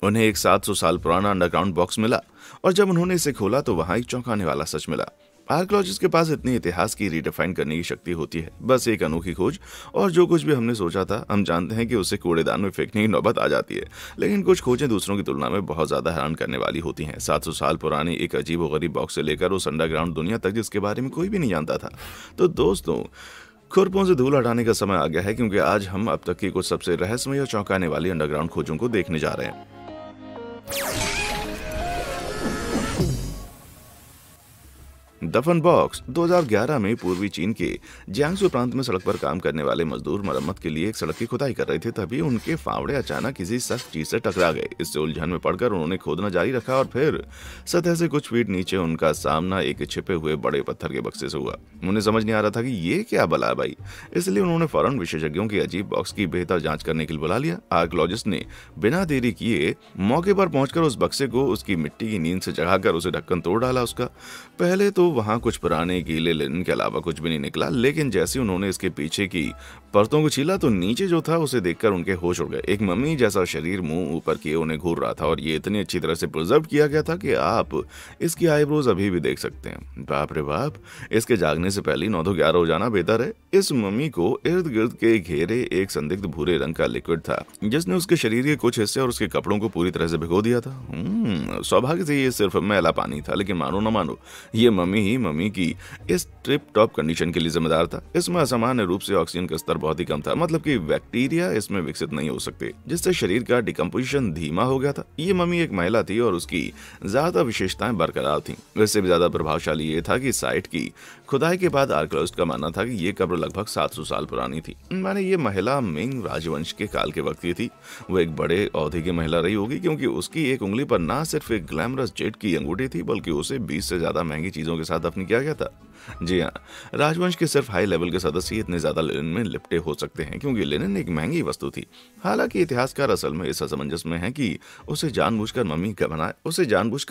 उन्हें एक 700 साल पुराना अंडरग्राउंड बॉक्स मिला और जब उन्होंने इसे खोला तो वहां एक चौंकाने वाला सच मिला। आर्कियोलॉजिस्ट के पास इतनी इतिहास की रीडिफाइन करने की शक्ति होती है, बस एक अनोखी खोज और जो कुछ भी हमने सोचा था हम जानते हैं कि उसे कूड़ेदान में फेंकने की नौबत आ जाती है। लेकिन कुछ खोजें दूसरों की तुलना में बहुत ज्यादा हैरान करने वाली होती हैं। 700 साल पुरानी एक अजीब व गरीब बॉक्स से लेकर उस अंडरग्राउंड दुनिया तक जिसके बारे में कोई भी नहीं जानता था। तो दोस्तों, खुरपों से धूल हटाने का समय आ गया है, क्योंकि आज हम अब तक की कुछ सबसे रहस्यमय और चौंकाने वाली अंडरग्राउंड खोजों को देखने जा रहे हैं। दफन बॉक्स 2011 में पूर्वी चीन के जियांगसू प्रांत में सड़क पर काम करने वाले मजदूर मरम्मत के लिए एक सड़क की खुदाई कर रहे थे। तभी उनके फावड़े अचानक किसी सख्त चीज से टकरा गए। इससे उलझन में पड़कर उन्होंने खोदना जारी रखा और फिर सतह से कुछ फीट नीचे उनका सामना एक छिपे हुए बड़े पत्थर के बक्से से हुआ। उन्हें समझ नहीं आ रहा था कि ये क्या बला है भाई, इसलिए उन्होंने फौरन विशेषज्ञों की अजीब बॉक्स की बेहतर जांच करने के लिए बुला लिया। आर्कियोलॉजिस्ट ने बिना देरी किए मौके पर पहुंचकर उस बक्से को उसकी मिट्टी की नींद से जगाकर उसे ढक्कन तोड़ डाला। उसका पहले तो वहां कुछ पुराने गीले लिनन के अलावा कुछ भी नहीं निकला, लेकिन जैसे उन्होंने इसके पीछे की परतों को छीला तो नीचे जो था उसे देखकर उनके होश उड़ गए। एक मम्मी जैसा शरीर मुंह ऊपर किए उन्हें घूर रहा था और ये इतनी अच्छी तरह से प्रिजर्व किया गया था कि आप इसकी आईब्रोज अभी भी देख सकते हैं। बाप रे बाप, इसके जागने से पहले 9 तो 11 हो जाना बेहतर है। इस मम्मी को इर्द गिर्द के घेरे एक संदिग्ध भूरे रंग का लिक्विड था जिसने उसके शरीर के कुछ हिस्से और उसके कपड़ों को पूरी तरह से भिगो दिया था। सौभाग्य से ये सिर्फ मैला पानी था, लेकिन मानो न मानो ये मम्मी ही मम्मी की इस ट्रिप टॉप कंडीशन के लिए जिम्मेदार था। इसमें असामान्य रूप से ऑक्सीजन का स्तर बहुत ही कम था, मतलब कि बैक्टीरिया इसमें विकसित नहीं हो सकते, जिससे शरीर का डिकम्पोजिशन धीमा हो गया था। ये मम्मी एक महिला थी और उसकी ज्यादा विशेषताएं बरकरार थीं। इससे भी ज्यादा प्रभावशाली ये था कि साइट की खुदाई के बाद आर्कियोलॉजिस्ट का मानना था कि ये कब्र लगभग 700 साल पुरानी थी। माने ये महिला मिंग राजवंश के काल के वक्त की थी। वो एक बड़े औहदे की महिला रही होगी, क्योंकि उसकी एक उंगली पर ना सिर्फ एक ग्लैमरस जेड की अंगूठी थी, बल्कि उसे 20 से ज्यादा महंगी चीजों के साथ दफन किया गया था। जी हाँ, राजवंश के सिर्फ हाई लेवल के सदस्य इतने ज्यादा लिनन में लिपटे हो सकते हैं, क्योंकि लिनन एक महंगी वस्तु थी। हालांकि इतिहासकार असल में इस असमंजस में है कि उसे जानबूझकर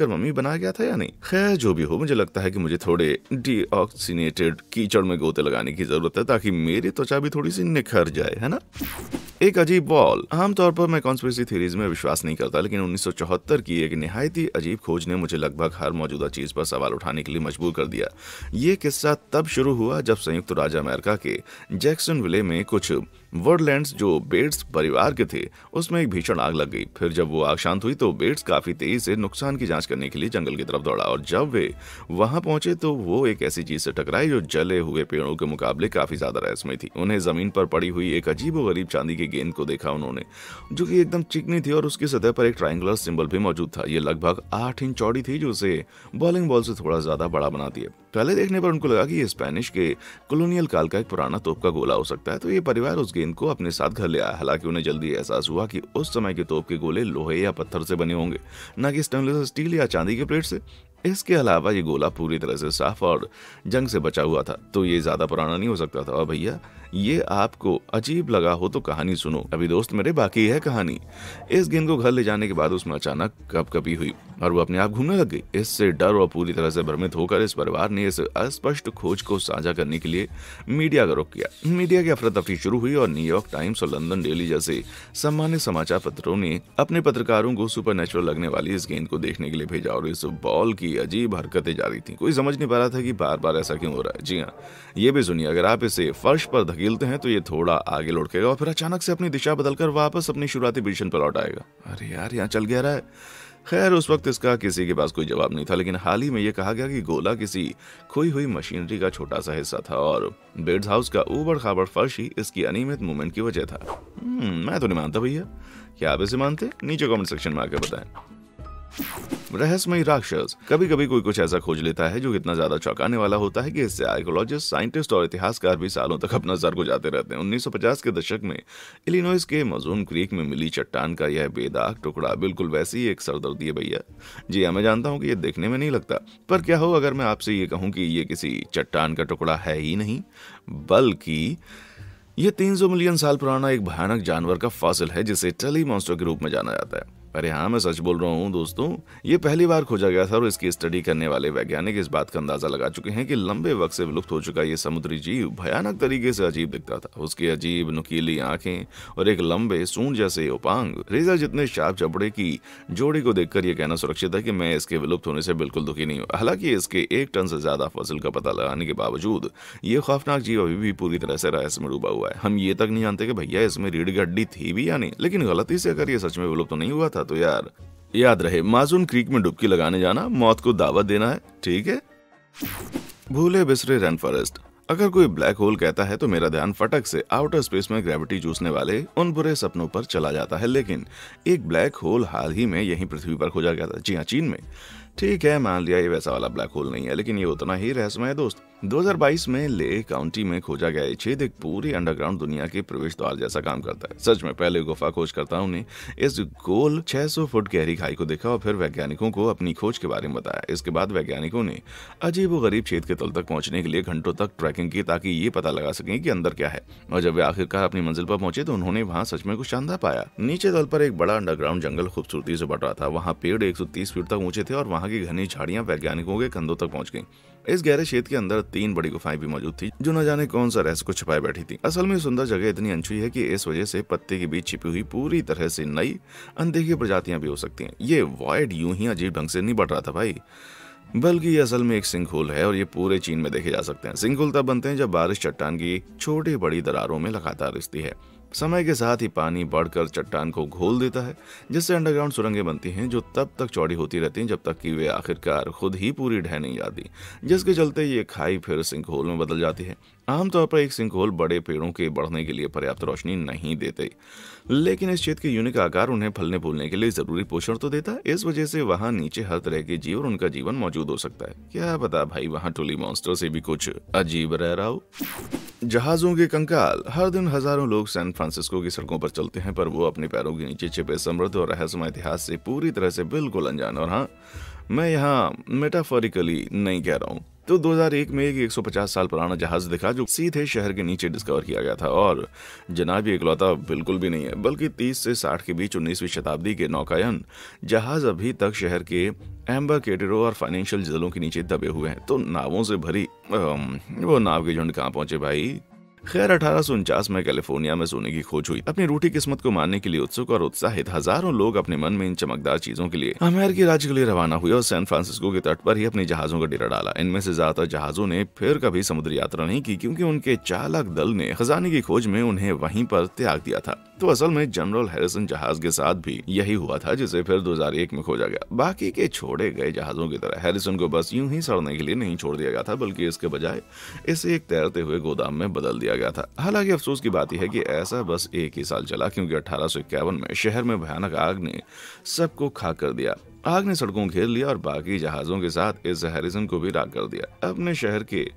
मम्मी बनाया गया था या नहीं। खैर जो भी हो, मुझे लगता है कि मुझे थोड़े डीऑक्सीनेटेड कीचड़ में गोते लगाने की जरूरत है, ताकि मेरी त्वचा भी थोड़ी सी निखर जाए, है ना। एक अजीब बॉल। आमतौर पर मैं कॉन्स्पिरेसी थ्योरीज में विश्वास नहीं करता, लेकिन 1974 की एक निहायत ही अजीब खोज ने मुझे लगभग हर मौजूदा चीज पर सवाल उठाने के लिए मजबूर कर दिया। ये किस्सा तब शुरू हुआ जब संयुक्त राज्य अमेरिका के जैक्सनविले में कुछ वर्डलैंड्स जो बेट्स परिवार के थे उसमें एक भीषण आग लग गई। फिर जब वो आग शांत हुई तो बेट्स काफी तेजी से नुकसान की जांच करने के लिए जंगल की तरफ दौड़ा, और जब वे वहां पहुंचे तो वो एक ऐसी चीज से टकराई जो जले हुए पेड़ों के मुकाबले काफी ज्यादा रहस्यमय थी। उन्हें जमीन पर पड़ी हुई एक अजीब व गरीब चांदी की गेंद को देखा उन्होंने, जो कि एकदम चिकनी थी और उसकी सतह पर एक ट्रायंगुलर सिंबल भी मौजूद था। ये लगभग 8 इंच चौड़ी थी, जो उसे बॉलिंग बॉल से थोड़ा ज्यादा बड़ा बनाती है। पहले देखने पर उनको लगा कि ये स्पेनिश के कॉलोनियल काल का एक पुराना तोप का गोला हो सकता है, तो ये परिवार उस गेंद को अपने साथ घर ले आया। हालांकि उन्हें जल्दी एहसास हुआ कि उस समय के तोप के गोले लोहे या पत्थर से बने होंगे, न कि स्टेनलेस स्टील या चांदी के प्लेट से। इसके अलावा ये गोला पूरी तरह से साफ और जंग से बचा हुआ था, तो ये ज्यादा पुराना नहीं हो सकता था। और भैया, ये आपको अजीब लगा हो तो कहानी सुनो। अभी दोस्त मेरे, बाकी है कहानी। इस गेंद को घर ले जाने के बाद उसमें अचानक कपकपी हुई और वो अपने आप घूमने लग गई। इससे डर और पूरी तरह से भ्रमित होकर इस परिवार ने इस अस्पष्ट खोज को साझा करने के लिए मीडिया का रुख किया। मीडिया की अफरा तफरी शुरू हुई और न्यूयॉर्क टाइम्स और लंदन डेली जैसे सम्मानित समाचार पत्रों ने अपने पत्रकारों को सुपरनेचुरल लगने वाली इस गेंद को देखने के लिए भेजा, और इस बॉल की अजीब हरकतें जारी थी। कोई समझ नहीं पा रहा था कि बार बार ऐसा क्यों हो रहा है। जी हाँ, ये भी सुनिए, अगर आप इसे फर्श पर धकेलते हैं तो ये थोड़ा आगे लुढ़केगा और फिर अचानक से अपनी दिशा बदलकर वापस अपनी शुरुआती पोजीशन पर लौट आएगा। अरे यार, यहाँ चल गया रहा है। खैर उस वक्त इसका किसी के पास कोई जवाब नहीं था, लेकिन हाल ही में यह कहा गया कि गोला किसी खोई हुई मशीनरी का छोटा सा हिस्सा था और बेड्स हाउस का ऊबड़ खाबड़ फर्श ही इसकी अनियमित मूवमेंट की वजह था। मैं तो नहीं मानता भैया। क्या आप इसे मानते? नीचे कमेंट सेक्शन में आकर बताएं। रहस्यमयी राक्षस। कभी कभी कोई कुछ ऐसा खोज लेता है जो इतना ज्यादा चौंकाने वाला होता है कि इससे आर्कियोलॉजिस्ट, साइंटिस्ट और इतिहासकार भी सालों तक अपना सर गुजाते रहते हैं। 1950 के दशक में इलिनॉइस के मजून क्रीक में मिली चट्टान का यह बेदाग टुकड़ा बिल्कुल वैसी ही एक सरदर्दी है भैया। जी हाँ, मैं जानता हूँ कि ये देखने में नहीं लगता, पर क्या हो अगर मैं आपसे ये कहूँ कि ये किसी चट्टान का टुकड़ा है ही नहीं, बल्कि ये 300 मिलियन साल पुराना एक भयानक जानवर का फॉसिल है जिसे टली मॉन्स्टर के रूप में जाना जाता है। अरे हाँ, मैं सच बोल रहा हूँ दोस्तों। ये पहली बार खोजा गया था और इसकी स्टडी करने वाले वैज्ञानिक इस बात का अंदाजा लगा चुके हैं कि लंबे वक्त से विलुप्त हो चुका ये समुद्री जीव भयानक तरीके से अजीब दिखता था। उसकी अजीब नुकीली आंखें और एक लंबे सूंड जैसे उपांग, रेजर जितने शार्प चमड़े की जोड़ी को देखकर यह कहना सुरक्षित है कि मैं इसके विलुप्त होने से बिल्कुल दुखी नहीं हूँ। हालांकि इसके 1 टन से ज्यादा फसिल का पता लगाने के बावजूद ये खौफनाक जीव अभी भी पूरी तरह से रहस्य में डूबा हुआ है। हम ये तक नहीं जानते कि भैया इसमें रीढ़ की हड्डी थी भी या नहीं, लेकिन गलती से अगर ये सच में विलुप्त तो नहीं हुआ था तो यार याद रहे, मासून क्रीक में डुबकी लगाने जाना, मौत को दावत देना है, ठीक है। भूले बिसरे रेन फॉरेस्ट। अगर कोई ब्लैक होल कहता है तो मेरा ध्यान फटक से आउटर स्पेस में ग्रेविटी चूसने वाले उन बुरे सपनों पर चला जाता है। लेकिन एक ब्लैक होल हाल ही में यहीं पृथ्वी पर खोजा गया था, जी हाँ, चीन में। ठीक है, मान लिया ये वैसा वाला ब्लैक होल नहीं है, लेकिन ये उतना ही रहस्यमय है दोस्त। 2022 में ले काउंटी में खोजा गया ये छेद एक पूरी अंडरग्राउंड दुनिया के प्रवेश द्वार जैसा काम करता है। सच में पहले गुफा खोजकर्ताओं ने इस गोल 600 फुट गहरी खाई को देखा और फिर वैज्ञानिकों को अपनी खोज के बारे में बताया। इसके बाद वैज्ञानिकों ने अजीबोगरीब छेद के तल तक पहुंचने के लिए घंटों तक ट्रैकिंग की ताकि ये पता लगा सकें कि अंदर क्या है। और जब वे आखिरकार अपनी मंजिल पर पहुंचे तो उन्होंने वहां सच में कुछ शानदार पाया। नीचे तल पर एक बड़ा अंडरग्राउंड जंगल खूबसूरती से बढ़ रहा था। वहाँ पेड़ 130 फीट तक ऊंचे थे और वहाँ की घनी झाड़ियां वैज्ञानिकों के कंधों तक पहुंच गईं। इस गहरे क्षेत्र के अंदर 3 बड़ी गुफाएं भी मौजूद थी जो न जाने कौन सा रहस्य को छिपाए बैठी थी। असल में सुंदर जगह इतनी अनछुई है कि इस वजह से पत्ते के बीच छिपी हुई पूरी तरह से नई अनदेखी प्रजातियां भी हो सकती हैं। ये वॉइड यूं ही अजीब ढंग से नहीं बढ़ रहा था भाई, बल्कि ये असल में एक सिंकहोल है और ये पूरे चीन में देखे जा सकते हैं। सिंकहोल तब बनते हैं जब बारिश चट्टान की छोटी बड़ी दरारों में लगातार रिसती है। समय के साथ ही पानी बढ़कर चट्टान को घोल देता है, जिससे अंडरग्राउंड सुरंगें बनती हैं जो तब तक चौड़ी होती रहती हैं जब तक कि वे आखिरकार खुद ही पूरी ढह नहीं जाती, जिसके चलते ये खाई फिर सिंकहोल में बदल जाती है। आमतौर पर एक सिंकहोल बड़े पेड़ों के बढ़ने के लिए पर्याप्त रोशनी नहीं देते, लेकिन इस क्षेत्र के यूनिक आकार उन्हें फलने फूलने के लिए जरूरी पोषण तो देता है। इस वजह से वहाँ नीचे हर तरह के जीव और उनका जीवन मौजूद हो सकता है। क्या पता भाई वहाँ टुली मॉन्स्टर से भी कुछ अजीब रह रहा हो। जहाजों के कंकाल। हर दिन हजारों लोग सैन फ्रांसिस्को की सड़कों पर चलते हैं, पर वो अपने पैरों के नीचे छिपे समृद्ध और रहस्यमय इतिहास से पूरी तरह से बिल्कुल अनजान। और हाँ, मैं यहाँ मेटाफोरिकली नहीं कह रहा हूँ। तो 2001 में एक 150 साल पुराना जहाज दिखा जो सीधे शहर के नीचे डिस्कवर किया गया था। और जनाब ये इकलौता बिल्कुल भी नहीं है, बल्कि 30 से 60 के बीच 19वीं शताब्दी के नौकायन जहाज अभी तक शहर के एम्बरकेडरो और फाइनेंशियल जलों के नीचे दबे हुए हैं। तो नावों से भरी वो नाव के झुंड कहाँ पहुंचे भाई। खैर 1849 में कैलिफोर्निया में सोने की खोज हुई। अपनी रूठी किस्मत को मानने के लिए उत्सुक और उत्साहित हजारों लोग अपने मन में इन चमकदार चीजों के लिए अमेरिकी राज्य के लिए रवाना हुए और सैन फ्रांसिस्को के तट पर ही अपने जहाजों का डेरा डाला। इनमें से ज्यादातर जहाजों ने फिर कभी समुद्री यात्रा नहीं की, क्योंकि उनके चालक दल ने खजाने की खोज में उन्हें वहीं पर त्याग दिया था। तो असल में जनरल हैरिसन जहाज के साथ भी यही हुआ था, जिसे फिर 2001 में खोजा गया। बाकी के छोड़े गए जहाजों की तरह हैरिसन को बस यूं ही सड़ने के लिए नहीं छोड़ दिया गया था, बल्कि इसके बजाय इसे एक तैरते हुए गोदाम में बदल दिया गया था। हालांकि अफसोस की बात यह है कि ऐसा बस 1 ही साल चला, क्योंकि 1851 में शहर में भयानक आग ने सबको खाक कर दिया। आग ने सड़कों घेर लिया और बाकी जहाजों के साथ इस हैरिसन को भी राख कर दिया। अपने शहर के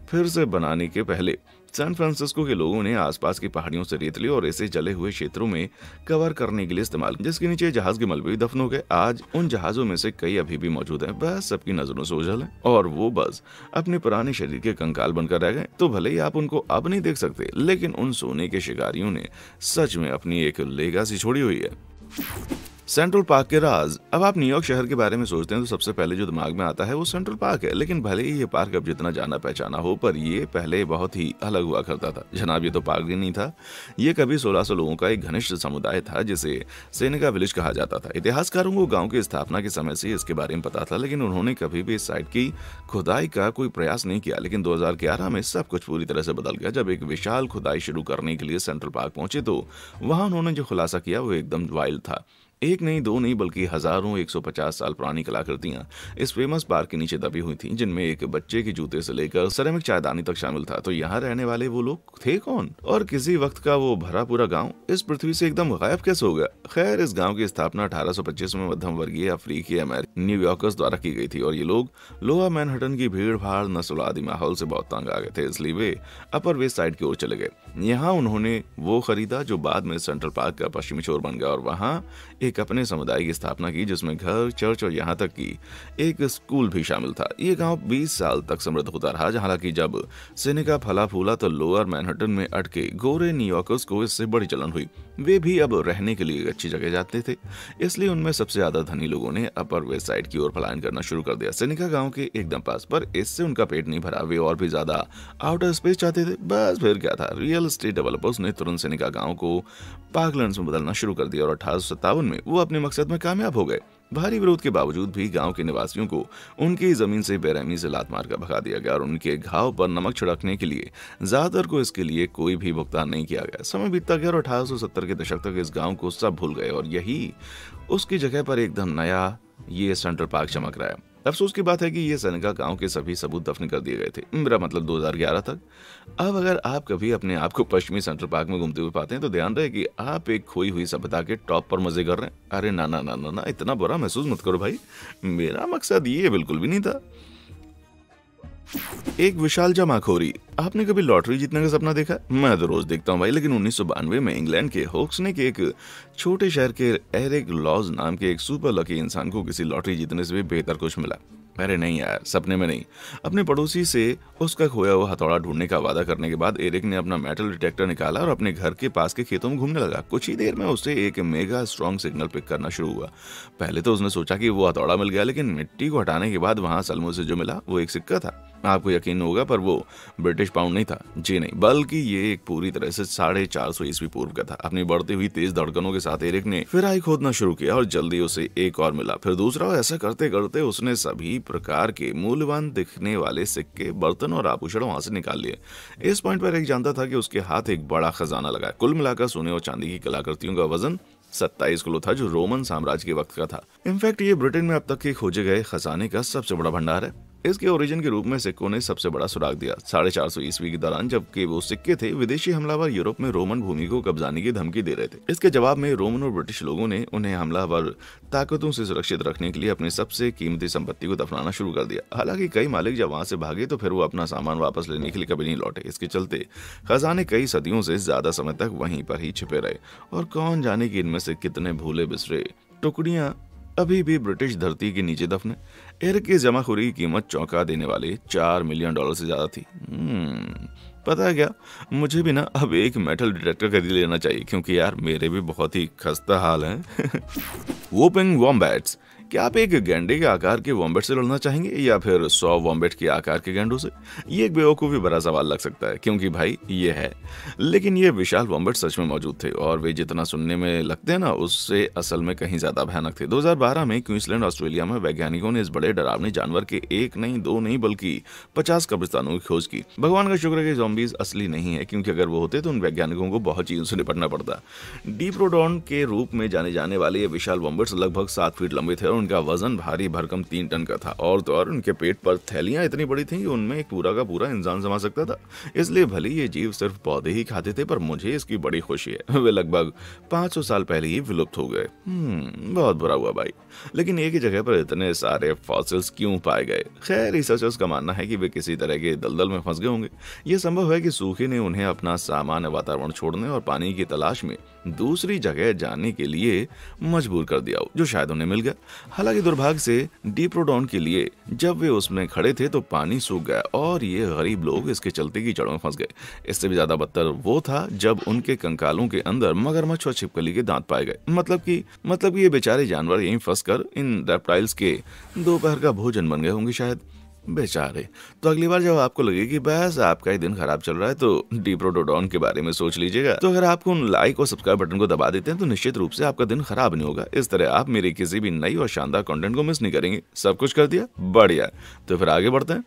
फिर से बनाने के पहले सैन फ्रांसिस्को के लोगों ने आसपास की पहाड़ियों से रेत ली और इसे जले हुए क्षेत्रों में कवर करने के लिए इस्तेमाल, जिसके नीचे जहाज के मलबे दफन हो गए। आज उन जहाजों में से कई अभी भी मौजूद हैं, बस सबकी नजरों से ओझल हैं और वो बस अपने पुराने शरीर के कंकाल बनकर रह गए। तो भले ही आप उनको अब नहीं देख सकते, लेकिन उन सोने के शिकारियों ने सच में अपनी एक लेगासी छोड़ी हुई है। सेंट्रल पार्क के राज। अब आप न्यूयॉर्क शहर के बारे में सोचते हैं तो सबसे पहले जो दिमाग में आता है वो सेंट्रल पार्क है। लेकिन भले ही ये पार्क अब जितना जाना पहचाना हो, पर ये पहले बहुत ही अलग हुआ करता था। जनाब ये तो पार्क ही नहीं था, ये कभी 1600 लोगों का एक घनिष्ठ समुदाय था जिसे सेनेका विलेज कहा जाता था। इतिहासकारों को गाँव की स्थापना के समय से इसके बारे में पता था, लेकिन उन्होंने कभी भी इस साइट की खुदाई का कोई प्रयास नहीं किया। लेकिन 2011 में सब कुछ पूरी तरह से बदल गया। जब एक विशाल खुदाई शुरू करने के लिए सेंट्रल पार्क पहुंचे तो वहां उन्होंने जो खुलासा किया वो एकदम वाइल्ड था। एक नहीं, दो नहीं, बल्कि हजारों 150 साल पुरानी कलाकृतियां इस फेमस पार्क के नीचे दबी हुई थीं, जिनमें एक बच्चे के जूते से लेकर सिरेमिक चायदानी तक शामिल था। तो यहाँ रहने वाले वो लोग थे कौन, और किसी वक्त का वो भरा पूरा गांव इस पृथ्वी से एकदम गायब कैसे हो गया। खैर, इस गांव की स्थापना 1825 में मध्यम वर्गीय अफ्रीकी अमेरिकी न्यूयॉर्कर्स द्वारा की गई थी और ये लोग लोअर मैनहट्टन की भीड़ भाड़ नस्लवादी माहौल से बहुत तंग आ गए थे, इसलिए वे अपर वेस्ट साइड की ओर चले गए। यहाँ उन्होंने वो खरीदा जो बाद में सेंट्रल पार्क का पश्चिमी छोर बन गया और वहाँ एक अपने समुदाय की स्थापना की जिसमें घर, चर्च और यहाँ तक कि एक स्कूल भी शामिल था। ये गांव 20 साल तक समृद्ध होता रहा। हालांकि जब सेनेका फला फूला तो लोअर मैनहट्टन में अटके गोरे न्यूयॉर्कर्स को इससे बड़ी जलन हुई। वे भी अब रहने के लिए एक अच्छी जगह जाते थे, इसलिए उनमें सबसे ज्यादा धनी लोगों ने अपर वेस्ट साइड की ओर पलायन करना शुरू कर दिया, सेनेका गांव के एकदम पास। पर इससे उनका पेट नहीं भरा, वे और भी ज्यादा आउटर स्पेस चाहते थे। बस फिर क्या था, रियल एस्टेट डेवलपर्स ने तुरंत सेनेका गांव को पार्कलैंड्स में बदलना शुरू कर दिया और 1857 में वो अपने मकसद में कामयाब हो गए। भारी विरोध के बावजूद भी गांव के निवासियों को उनकी जमीन से बेरहमी से लात मारकर भगा दिया गया और उनके घाव पर नमक छिड़कने के लिए ज्यादातर को इसके लिए कोई भी भुगतान नहीं किया गया। समय बीतता गया और 1870 के दशक तक इस गांव को सब भूल गए और यही उसकी जगह पर एकदम नया ये सेंट्रल पार्क चमक रहा है। अफसोस की बात है कि ये सेनेका गांव के सभी सबूत दफन कर दिए गए थे, मेरा मतलब 2011 तक। अब अगर आप कभी अपने आप को पश्चिमी सेंट्रल पार्क में घूमते हुए पाते हैं तो ध्यान रहे कि आप एक खोई हुई सभ्यता के टॉप पर मजे कर रहे हैं। अरे ना ना ना ना ना, इतना बुरा महसूस मत करो भाई, मेरा मकसद ये बिल्कुल भी नहीं था। एक विशाल जमाखोरी। आपने कभी लॉटरी जीतने का सपना देखा? मैं तो रोज देखता हूँ भाई, लेकिन 1992 में इंग्लैंड के होक्सने के एक छोटे शहर के एरिक लॉज नाम के एक सुपर लकी इंसान को किसी लॉटरी जीतने से भी बेहतर कुछ मिला। अरे नहीं यार, सपने में नहीं। अपने पड़ोसी से उसका खोया हुआ हथौड़ा ढूंढने का वादा करने के बाद एरिक ने अपना मेटल डिटेक्टर निकाला और अपने घर के पास के खेतों में घूमने लगा। कुछ ही देर में उसे एक मेगा स्ट्रॉन्ग सिग्नल पिक करना शुरू हुआ। पहले तो उसने सोचा कि वो हथौड़ा मिल गया, लेकिन मिट्टी को हटाने के बाद वहां सलमों से जो मिला वो एक सिक्का था। आपको यकीन होगा पर वो ब्रिटिश पाउंड नहीं था, जी नहीं, बल्कि ये एक पूरी तरह से 450 ईस्वी पूर्व का था। अपनी बढ़ती हुई तेज धड़कनों के साथ एरिक ने फिर आई खोदना शुरू किया और जल्दी उसे एक और मिला, फिर दूसरा। ऐसा करते करते उसने सभी प्रकार के मूल्यवान दिखने वाले सिक्के, बर्तन और आभूषण वहां से निकाल लिए। इस पॉइंट पर एक जानता था कि उसके हाथ एक बड़ा खजाना लगा। कुल मिलाकर सोने और चांदी की कलाकृतियों का वजन 27 किलो था, जो रोमन साम्राज्य के वक्त का था। इनफैक्ट ये ब्रिटेन में अब तक के खोजे गए खजाने का सबसे बड़ा भंडार है। इसके ओरिजिन के रूप में सिक्कों ने सबसे बड़ा सुराग दिया 450 ईस्वी के दौरान, जबकि वो सिक्के थे विदेशी हमलावर यूरोप में रोमन भूमि को कब्जाने की धमकी दे रहे थे। इसके जवाब में रोमन और ब्रिटिश लोगों ने उन्हें हमलावर ताकतों से सुरक्षित रखने के लिए अपनी सबसे कीमती संपत्ति को दफनाना शुरू कर दिया। हालांकि कई मालिक जब वहां से भागे तो फिर वो अपना सामान वापस लेने के लिए कभी नहीं लौटे। इसके चलते खजाने कई सदियों से ज्यादा समय तक वहीं पर ही छिपे रहे और कौन जाने कि इनमें से कितने भूले बिसरे टुकड़ियां अभी भी ब्रिटिश धरती के नीचे दफन है। एरिक की जमाखोरी की कीमत चौंका देने वाले $4 मिलियन से ज्यादा थी। पता है क्या, मुझे भी ना अब एक मेटल डिटेक्टर खरीद लेना चाहिए, क्योंकि यार मेरे भी बहुत ही खस्ता हाल है। वोपिंग वॉम्बैट्स। क्या आप एक गैंडे के आकार के वॉम्बेट से लड़ना चाहेंगे या फिर 100 वॉम्बेट के आकार के गैंडों से? ये एक बेवकूफ़ी भरा सवाल लग सकता है, क्योंकि भाई ये है, लेकिन ये विशाल वॉम्बेट सच में मौजूद थे और वे जितना सुनने में लगते हैं ना, उससे असल में कहीं ज्यादा भयानक थे। 2012 में क्वींसलैंड ऑस्ट्रेलिया में वैज्ञानिकों ने इस बड़े डरावने जानवर के एक नहीं, दो नहीं, बल्कि 50 कब्रिस्तानों की खोज की। भगवान का शुक्र है कि ज़ॉम्बीज असली नहीं है, क्योंकि अगर वो होते तो उन वैज्ञानिकों को बहुत चीजों से निपटना पड़ता। डीप्रोडॉन के रूप में जाने जाने वाले ये विशाल वॉम्बेट्स लगभग 7 फीट लंबे थे और उनका वजन भारी भरकम 3 टन का था। और तो और उनके पेट पर थैलियां इतनी बड़ी थीं कि उनमें एक पूरा का पूरा इंसान समा सकता था। इसलिए भले ये जीव सिर्फ पौधे ही खाते थे, पर मुझे इसकी बड़ी खुशी है। वे लगभग 500 साल पहले ही विलुप्त हो गए। बहुत बुरा हुआ भाई। लेकिन एक ही जगह पर इतने सारे फॉसिल्स क्यों पाए गए? खैर, रिसर्चर्स का मानना है कि वे किसी तरह के दलदल में फंस गए होंगे। यह संभव है कि सूखे ने उन्हें अपना सामान्य वातावरण छोड़ने और पानी की तलाश में दूसरी जगह जाने के लिए मजबूर कर दिया हो, जो शायद उन्हें मिल गया। हालांकि दुर्भाग्य से डीप्रोडॉन के लिए जब वे उसमें खड़े थे तो पानी सूख गया और ये गरीब लोग इसके चलते की जड़ों में फंस गए। इससे भी ज्यादा बदतर वो था जब उनके कंकालों के अंदर मगरमच्छ और छिपकली के दांत पाए गए। मतलब कि ये बेचारे जानवर यहीं फंसकर इन रेप्टाइल्स के दोपहर का भोजन बन गए होंगे शायद। बेचारे। तो अगली बार जब आपको लगे कि बस आपका ही दिन खराब चल रहा है तो डीप्रोडोडॉन के बारे में सोच लीजिएगा। तो अगर आप उन लाइक और सब्सक्राइब बटन को दबा देते हैं तो निश्चित रूप से आपका दिन खराब नहीं होगा। इस तरह आप मेरी किसी भी नई और शानदार कंटेंट को मिस नहीं करेंगे। सब कुछ कर दिया, बढ़िया। तो फिर आगे बढ़ते हैं।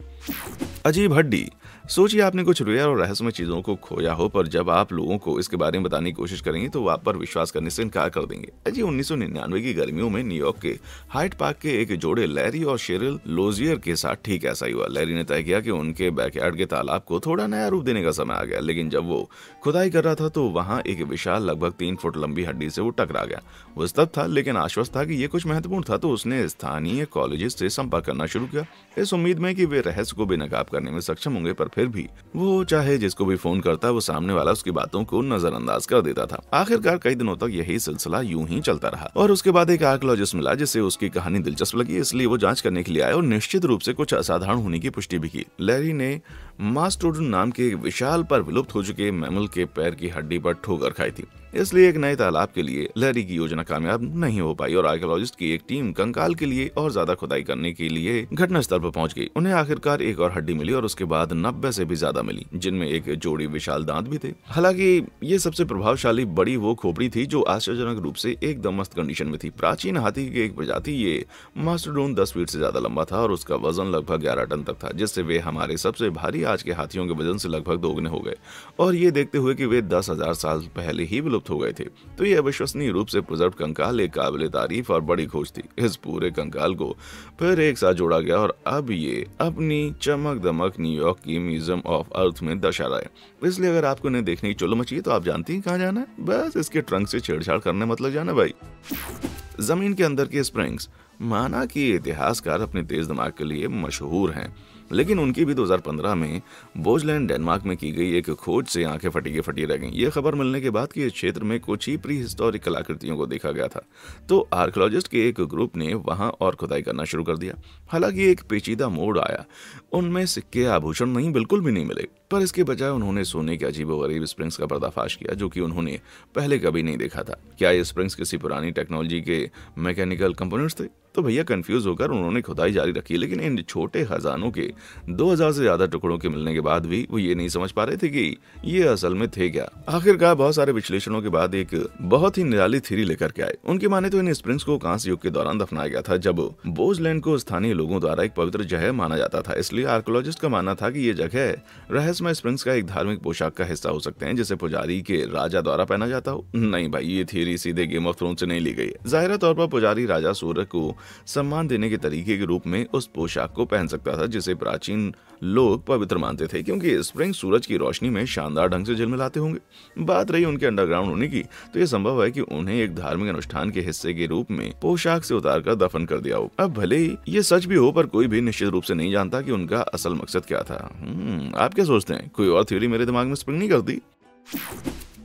अजीब हड्डी। सोचिए आपने कुछ रेयर और रहस्यमय चीजों को खोया हो, पर जब आप लोगों को इसके बारे में बताने की कोशिश करेंगे तो वो आप पर विश्वास करने से इनकार कर देंगे। जी 1999 की गर्मियों में न्यूयॉर्क के हाइड पार्क के एक जोड़े लैरी और शेरिल लोजियर के साथ ठीक ठीक ऐसा ही हुआ। लैरी ने तय किया कि उनके बैकयार्ड के तालाब को थोड़ा नया रूप देने का समय आ गया, लेकिन जब वो खुदाई कर रहा था तो वहां एक विशाल लगभग 3 फुट लंबी हड्डी से वो टकरा गया। वो स्तब्ध था लेकिन आश्वस्त था कि ये कुछ महत्वपूर्ण था, तो उसने स्थानीय कॉलेज से संपर्क करना शुरू किया, इस उम्मीद में कि वे रहस्य को बेनकाब करने में सक्षम होंगे। पर फिर भी वो चाहे जिसको भी फोन करता, वो सामने वाला उसकी बातों को नजरअंदाज कर देता था। आखिरकार कई दिनों तक यही सिलसिला यूं ही चलता रहा और उसके बाद एक आर्कियोलॉजिस्ट मिला जिससे उसकी कहानी दिलचस्प लगी, इसलिए वो जांच करने के लिए आया और निश्चित रूप से कुछ असाधारण होने की पुष्टि भी की। लैरी ने मास्टोडन नाम के एक विशाल पर विलुप्त हो चुके मैमल के पैर की हड्डी पर ठोकर खाई थी, इसलिए एक नए तालाब के लिए लैरी की योजना कामयाब नहीं हो पाई और आर्कियोलॉजिस्ट की एक टीम कंकाल के लिए और ज्यादा खुदाई करने के लिए घटनास्थल पर पहुंच गई। उन्हें आखिरकार एक और हड्डी मिली और उसके बाद 90 से भी ज्यादा मिली, जिनमें एक जोड़ी विशाल दांत भी थे। हालांकि ये सबसे प्रभावशाली बड़ी वो खोपड़ी थी जो आश्चर्यजनक रूप से एकदम मस्त कंडीशन में थी। प्राचीन हाथी की एक प्रजाति ये मास्टोडोन 10 फीट से ज्यादा लंबा था और उसका वजन लगभग 11 टन तक था, जिससे वे हमारे सबसे भारी आज के हाथियों के वजन से लगभग दोगुने हो गए। और ये देखते हुए कि वे 10,000 साल पहले ही विलुप्त हो गए थे, तो ये अविश्वसनीय रूप से प्रिजर्व कंकाल एक काबिले तारीफ और बड़ी खोज थी। इस पूरे कंकाल को फिर एक साथ जोड़ा गया और अब ये अपनी चमक दमक न्यूयॉर्क की म्यूजियम ऑफ अर्थ में दर्शा रहा है। इसलिए अगर आपको इन्हें देखने की चुल मची है तो आप जानती हैं कहाँ जाना है, बस इसके ट्रंक से छेड़छाड़ करने मत लग जाना भाई। जमीन के अंदर के स्प्रिंग्स, माना कि इतिहासकार अपने तेज दिमाग के लिए मशहूर हैं, लेकिन उनकी भी 2015 में बोजलैंड डेनमार्क में की गई एक खोज से आंखें फटी के फटी रह गईं। ये खबर मिलने के बाद कि इस क्षेत्र में कुछ ही प्री हिस्टोरिक कलाकृतियों को देखा गया था, तो आर्कियोलॉजिस्ट के एक ग्रुप ने वहां और खुदाई करना शुरू कर दिया। हालांकि एक पेचीदा मोड़ आया, उनमें सिक्के आभूषण नहीं, बिल्कुल भी नहीं मिले, पर इसके बजाय उन्होंने सोने के अजीबोगरीब स्प्रिंग्स का पर्दाफाश किया जो कि उन्होंने पहले कभी नहीं देखा था। क्या ये स्प्रिंग्स किसी पुरानी टेक्नोलॉजी के मैकेनिकल कंपोनेंट्स थे? तो भैया कंफ्यूज होकर उन्होंने खुदाई जारी रखी, लेकिन इन छोटे खजानों के 2000 से ज्यादा टुकड़ों के मिलने के बाद भी वो ये नहीं समझ पा रहे थे कि ये असल में थे क्या। आखिरकार बहुत सारे विश्लेषणों के बाद एक बहुत ही निराली थ्योरी लेकर के आए। उनकी माने तो इन स्प्रिंग्स को कांस्य युग के दौरान दफनाया गया था, जब बोजलैंड को स्थानीय लोगों द्वारा एक पवित्र जगह माना जाता था। इसलिए आर्कियोलॉजिस्ट का मानना था कि ये जगह रहस्यमय स्प्रिंग्स का एक धार्मिक पोशाक का हिस्सा हो सकते हैं, जिसे पुजारी के राजा द्वारा पहना जाता हो। नहीं भाई, ये थ्योरी सीधे गेम ऑफ थ्रोन से नहीं ली गई है। जाहिर तौर पर पुजारी राजा सूर्य को सम्मान देने के तरीके के रूप में उस पोशाक को पहन सकता था, जिसे प्राचीन लोग पवित्र मानते थे, क्योंकि स्प्रिंग सूरज की रोशनी में शानदार ढंग से झिलमिलाते होंगे। बात रही उनके अंडरग्राउंड होने की, तो यह संभव है कि उन्हें एक धार्मिक अनुष्ठान के हिस्से के रूप में पोशाक से उतारकर दफन कर दिया हो। अब भले ही ये सच भी हो, पर कोई भी निश्चित रूप से नहीं जानता कि उनका असल मकसद क्या था। आप क्या सोचते हैं? कोई और थ्योरी मेरे दिमाग में स्प्रिंग नहीं करती?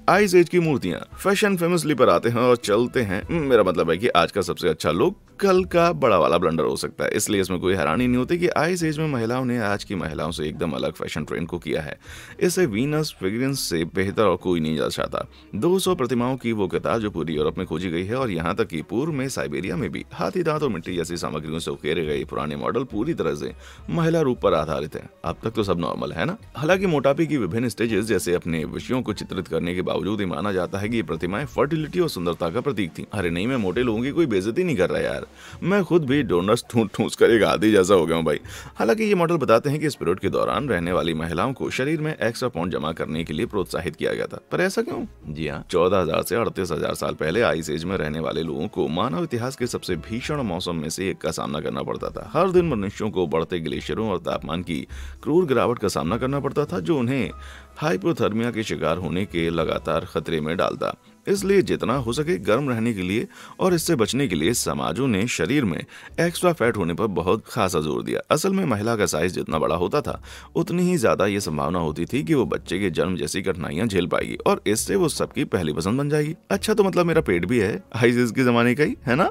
आइस एज की मूर्तियां फैशन फेमसली पर आते हैं और चलते हैं। मेरा मतलब है कि आज का सबसे अच्छा लुक कल का बड़ा वाला ब्लंडर हो सकता है, इसलिए इसमें कोई हैरानी नहीं होती कि आइस एज में महिलाओं ने आज की महिलाओं से एकदम अलग फैशन ट्रेंड को किया है। इसे वीनस फिगरेंस से बेहतर और कोई नहीं जा सकता। 200 प्रतिमाओं की वो किताब जो पूरी यूरोप में खोजी गई है, और यहाँ तक कि पूर्व में साइबेरिया में भी हाथी दांत और मिट्टी जैसी सामग्रियों से उकेरे गए पुराने मॉडल पूरी तरह से महिला रूप पर आधारित है। अब तक तो सब नॉर्मल है ना। हालांकि मोटापे की विभिन्न स्टेजेस जैसे अपने विषयों को चित्रित करने के बावजूद माना जाता है कि ये प्रतिमाएं फर्टिलिटी और सुंदरता का प्रतीक थी। अरे नहीं, मैं मोटे लोगों की कोई बेइज्जती नहीं कर रहा यार, मैं खुद भी डोनट्स ठूस कर एक आदि जैसा हो गया हूँ भाई। हालांकि ये मॉडल बताते हैं कि इस पीरियड के दौरान रहने वाली महिलाओं को शरीर में एक्स्ट्रा पौंड जमा करने के लिए प्रोत्साहित किया गया था। पर ऐसा क्यों? जी हाँ, 14,000 से 38,000 साल पहले आइस एज में रहने वाले लोगों को मानव इतिहास के सबसे भीषण मौसम में से एक का सामना करना पड़ता था। हर दिन मनुष्यों को बढ़ते ग्लेशियरों और तापमान की क्रूर गिरावट का सामना करना पड़ता था, जो उन्हें हाइपोथर्मिया के शिकार होने के लगातार खतरे में डालता। इसलिए जितना हो सके गर्म रहने के लिए और इससे बचने के लिए समाजों ने शरीर में एक्स्ट्रा फैट होने पर बहुत खासा जोर दिया। असल में महिला का साइज जितना बड़ा होता था, उतनी ही ज्यादा ये संभावना होती थी कि वो बच्चे के जन्म जैसी कठिनाइयां झेल पाएगी और इससे वो सबकी पहली पसंद बन जाएगी। अच्छा, तो मतलब मेरा पेट भी है आइस के जमाने का ही है ना।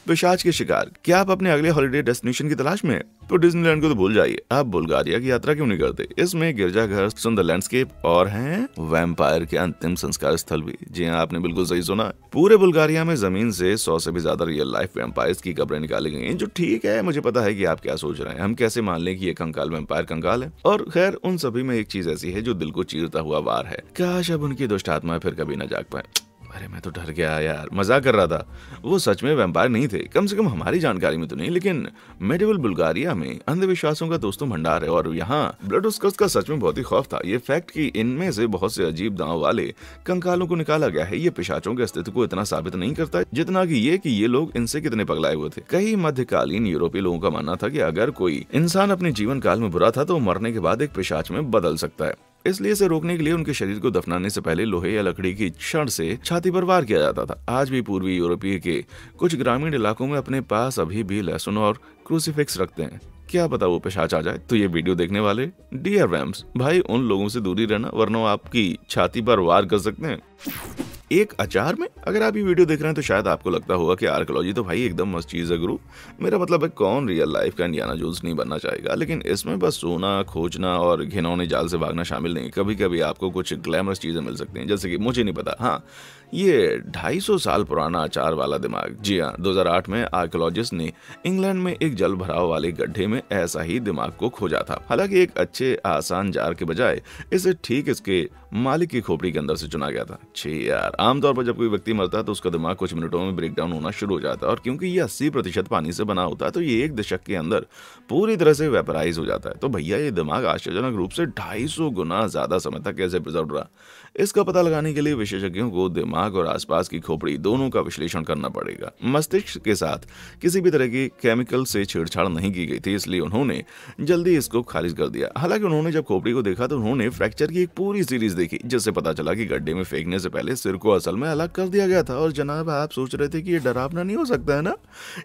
पिशाच के शिकार, क्या आप अपने अगले हॉलिडे डेस्टिनेशन की तलाश में हैं? तो डिज्नीलैंड को तो भूल जाइए, आप बुल्गारिया की यात्रा क्यों नहीं करते? इसमें गिरजाघर, सुंदर लैंडस्केप और हैं वैम्पायर के अंतिम संस्कार स्थल भी। जी हाँ, आपने बिल्कुल सही सुना। पूरे बुल्गारिया में जमीन से 100 से भी ज्यादा रियल लाइफ वैम्पायर्स की कब्रें निकाली गई हैं। जो ठीक है, मुझे पता है कि आप क्या सोच रहे हैं, हम कैसे मान लें कि ये कंकाल वैम्पायर कंकाल है। और खैर, उन सभी में एक चीज ऐसी है जो दिल को चीरता हुआ वार है। काश अब उनकी दुष्ट आत्मा फिर कभी न जाग पाए। अरे मैं तो डर गया यार, मजाक कर रहा था। वो सच में वैम्पायर नहीं थे, कम से कम हमारी जानकारी में तो नहीं, लेकिन मेडिवल बुल्गारिया में अंधविश्वासों का दोस्तों भंडार है और यहाँ ब्लड स्कर्स का सच में बहुत ही खौफ था। ये फैक्ट कि इनमें से बहुत से अजीब दांव वाले कंकालों को निकाला गया है, ये पिशाचों के अस्तित्व को इतना साबित नहीं करता जितना कि ये लोग इनसे कितने पगलाए हुए थे। कई मध्यकालीन यूरोपीय लोगों का मानना था कि अगर कोई इंसान अपने जीवन काल में बुरा था तो मरने के बाद एक पिशाच में बदल सकता है। इसलिए इसे रोकने के लिए उनके शरीर को दफनाने से पहले लोहे या लकड़ी की छड़ से छाती पर वार किया जाता था। आज भी पूर्वी यूरोपीय के कुछ ग्रामीण इलाकों में अपने पास अभी भी लहसुन और क्रूसीफिक्स रखते हैं। क्या पता वो पिशाच आ जाए। तो ये वीडियो देखने वाले डियर वैम्स भाई, उन लोगों से दूरी रहना, वरना आपकी छाती पर वार कर सकते हैं। एक अचार में अगर आप ये वीडियो देख रहे हैं तो शायद आपको लगता होगा कि आर्कियोलॉजी तो भाई एकदम मस्त चीज है गुरु। मेरा मतलब है कौन रियल लाइफ का इंडियाना जोन्स नहीं बनना चाहेगा, लेकिन इसमें बस सोना खोजना और घिनौने जाल से भागना शामिल नहीं। कभी कभी आपको कुछ ग्लैमरस चीजें मिल सकती हैं, जैसे कि मुझे नहीं पता, हाँ ये 250 साल पुराना अचार वाला दिमाग। जी हाँ, 2008 में आर्कियोलॉजिस्ट ने इंग्लैंड में एक जल भराव वाले गड्ढे में ऐसा ही दिमाग को खोजा था। हालांकि एक अच्छे आसान जार के बजाय इसे ठीक इसके मालिक की खोपड़ी के अंदर से चुना गया था। छी यार, आमतौर पर जब कोई व्यक्ति मरता है तो उसका दिमाग कुछ मिनटों में ब्रेक डाउन होना शुरू हो जाता है, और क्योंकि ये 80% पानी से बना होता है तो ये एक दशक के अंदर पूरी तरह से वेपराइज हो जाता है। तो भैया ये दिमाग आश्चर्यजनक रूप से 250 गुना ज्यादा समय तक कैसे प्रिजर्व रहा, इसका पता लगाने के लिए विशेषज्ञों को दिमाग और आसपास की खोपड़ी दोनों का विश्लेषण करना पड़ेगा। मस्तिष्क के साथ किसी भी तरह की केमिकल से छेड़छाड़ नहीं की गई थी, इसलिए उन्होंने जल्दी इसको खारिज कर दिया। हालांकि उन्होंने जब खोपड़ी को देखा तो उन्होंने फ्रैक्चर की एक पूरी सीरीज देखी, जिससे पता चला कि गड्ढे में फेंकने से पहले सिर को असल में अलग कर दिया गया था। और जनाब आप सोच रहे थे कि ये डरावना नहीं हो सकता है ना,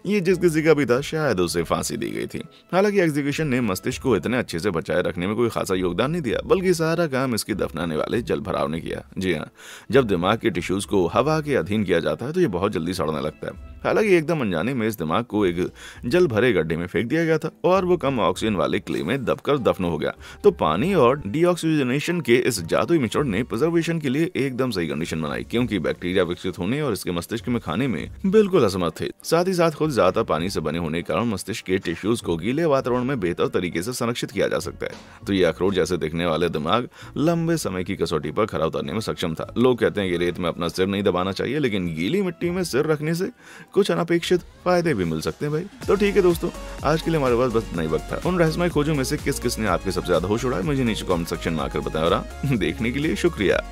ये जिस किसी का भी था शायद उसे फांसी दी गई थी। हालांकि एग्जीक्यूशन ने मस्तिष्क को इतने अच्छे से बचाए रखने में कोई खासा योगदान नहीं दिया, बल्कि सारा काम इसकी दफनाने वाले जल भराव ने किया। जी हाँ, जब दिमाग के टिश्यूज को हवा के अधीन किया जाता है तो ये बहुत जल्दी सड़ने लगता है। हालांकि एकदम अनजाने में इस दिमाग को एक जल भरे गड्ढे में फेंक दिया गया था और वो कम ऑक्सीजन वाले क्ले में दबकर दफन हो गया। तो पानी और डीऑक्सीजनेशन के इस जादुई मिश्रण ने प्रिजर्वेशन के लिए एकदम सही कंडीशन बनाई, क्योंकि बैक्टीरिया विकसित होने और इसके मस्तिष्क में खाने में बिल्कुल असमर्थ थे। साथ ही साथ खुद ज्यादा पानी से बने होने के कारण मस्तिष्क के टिश्यूज को गीले वातावरण में बेहतर तरीके से संरक्षित किया जा सकता है। तो ये अखरोट जैसे दिखने वाले दिमाग लंबे समय की कसौटी पर खरा उतरने में सक्षम था। लोग कहते हैं कि रेत में अपना सिर नहीं दबाना चाहिए, लेकिन गीली मिट्टी में सिर रखने से कुछ अनपेक्षित फायदे भी मिल सकते हैं भाई। तो ठीक है दोस्तों, आज के लिए हमारे पास बस इतना ही वक्त था। उन रहस्यमय खोजों में से किस किस ने आपके सबसे ज्यादा होश उड़ाया मुझे नीचे कमेंट सेक्शन में आकर बताया। और देखने के लिए शुक्रिया।